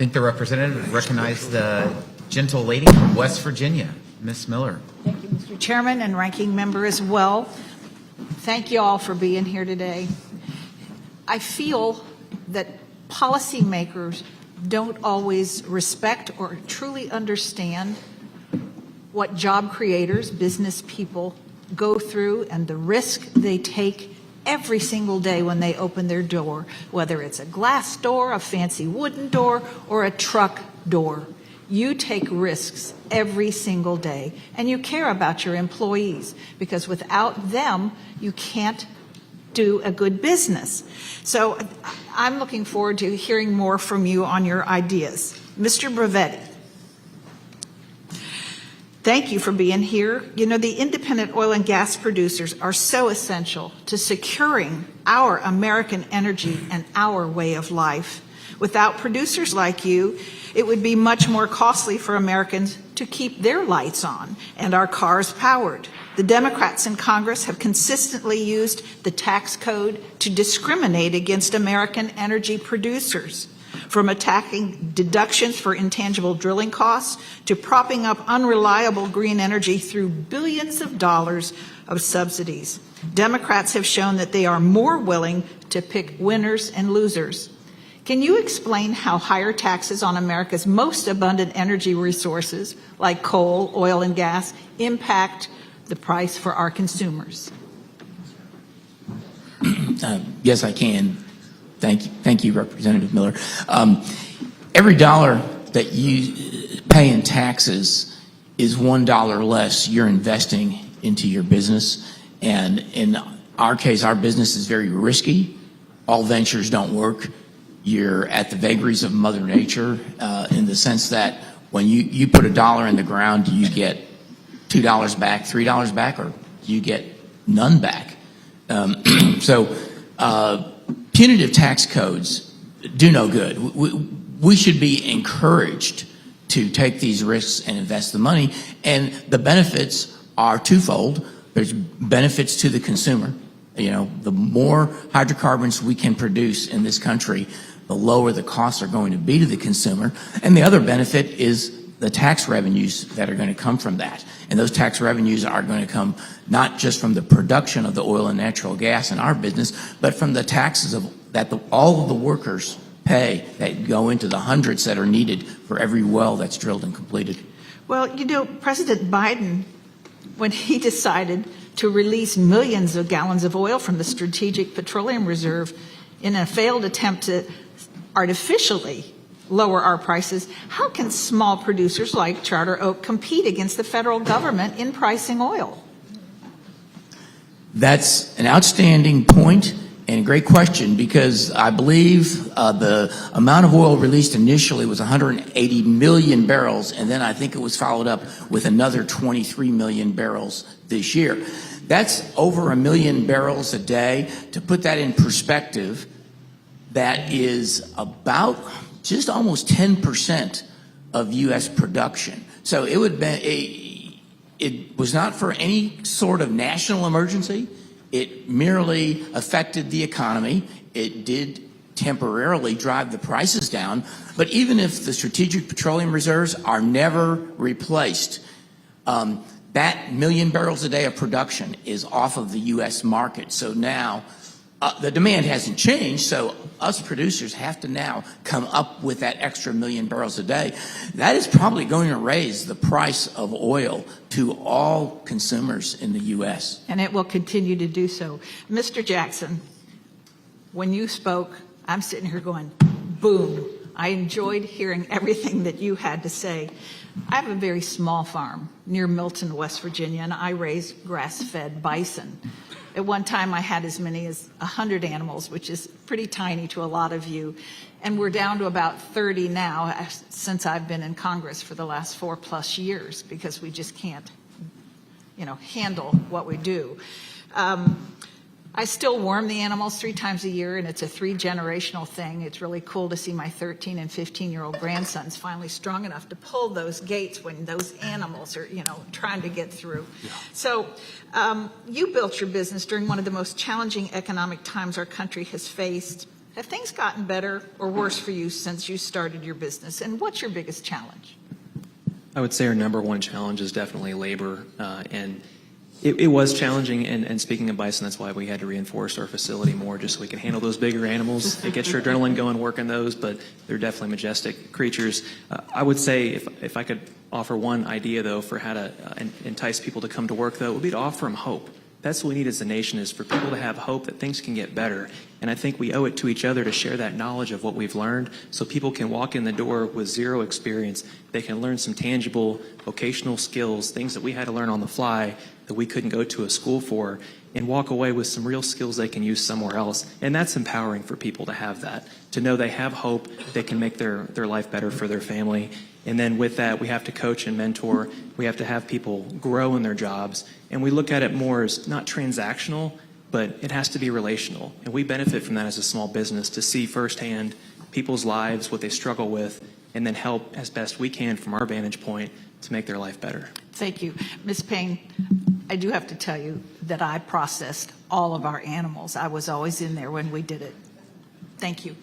think the representative recognized the gentle lady from West Virginia, Miss Miller. Thank you, Mr. Chairman and Ranking Member as well. Thank you all for being here today. I feel that policymakers don't always respect or truly understand what job creators, business people, go through and the risk they take every single day when they open their door, whether it's a glass door, a fancy wooden door, or a truck door. You take risks every single day, and you care about your employees, because without them, you can't do a good business. So I'm looking forward to hearing more from you on your ideas. Mr. Bravetti, thank you for being here. You know, the independent oil and gas producers are so essential to securing our American energy and our way of life. Without producers like you, it would be much more costly for Americans to keep their lights on and our cars powered. The Democrats in Congress have consistently used the tax code to discriminate against American energy producers, from attacking deductions for intangible drilling costs to propping up unreliable green energy through billions of dollars of subsidies. Democrats have shown that they are more willing to pick winners and losers. Can you explain how higher taxes on America's most abundant energy resources, like coal, oil, and gas, impact the price for our consumers? Yes, I can. Thank you, Representative Miller. Every dollar that you pay in taxes is $1 less you're investing into your business. And in our case, our business is very risky. All ventures don't work. You're at the vagaries of Mother Nature in the sense that when you put $1 in the ground, you get $2 back, $3 back, or you get none back. Punitive tax codes do no good. We should be encouraged to take these risks and invest the money, and the benefits are twofold. There's benefits to the consumer. You know, the more hydrocarbons we can produce in this country, the lower the costs are going to be to the consumer. And the other benefit is the tax revenues that are going to come from that. And those tax revenues are going to come not just from the production of the oil and natural gas in our business, but from the taxes that all of the workers pay that go into the hundreds that are needed for every well that's drilled and completed. Well, you know, President Biden, when he decided to release millions of gallons of oil from the Strategic Petroleum Reserve in a failed attempt to artificially lower our prices, how can small producers like Charter Oak compete against the federal government in pricing oil? That's an outstanding point and a great question, because I believe the amount of oil released initially was 180 million barrels, and then I think it was followed up with another 23 million barrels this year. That's over 1 million barrels a day. To put that in perspective, that is about just almost 10% of U.S. production. So it would be it was not for any sort of national emergency. It merely affected the economy. It did temporarily drive the prices down. But even if the strategic petroleum reserves are never replaced, that 1 million barrels a day of production is off of the U.S. market. So now the demand hasn't changed, so us producers have to now come up with that extra 1 million barrels a day. That is probably going to raise the price of oil to all consumers in the U.S. And it will continue to do so. Mr. Jackson, when you spoke, I'm sitting here going, boom. I enjoyed hearing everything that you had to say. I have a very small farm near Milton, West Virginia, and I raise grass-fed bison. At one time, I had as many as 100 animals, which is pretty tiny to a lot of you. And we're down to about 30 now since I've been in Congress for the last 4+ years, because we just can't, handle what we do. I still worm the animals 3 times a year, and it's a 3-generational thing. It's really cool to see my 13 and 15-year-old grandsons finally strong enough to pull those gates when those animals are, trying to get through. Yeah. So you built your business during one of the most challenging economic times our country has faced. Have things gotten better or worse for you since you started your business? And what's your biggest challenge? I would say our number one challenge is definitely labor, and it was challenging. And speaking of bison, that's why we had to reinforce our facility more, just so we can handle those bigger animals. It gets your adrenaline going working those, but they're definitely majestic creatures. I would say if I could offer one idea though for how to entice people to come to work, though, it would be to offer them hope. That's what we need as a nation, is for people to have hope that things can get better. And I think we owe it to each other to share that knowledge of what we've learned, so people can walk in the door with zero experience. They can learn some tangible vocational skills, things that we had to learn on the fly that we couldn't go to a school for, and walk away with some real skills they can use somewhere else. And that's empowering for people to have that, to know they have hope, they can make their life better for their family. And then with that, we have to coach and mentor. We have to have people grow in their jobs. And we look at it more as not transactional, but it has to be relational. And we benefit from that as a small business, to see firsthand people's lives, what they struggle with, and then help as best we can from our vantage point to make their life better. Thank you. Ms. Payne, I do have to tell you that I processed all of our animals. I was always in there when we did it. Thank you.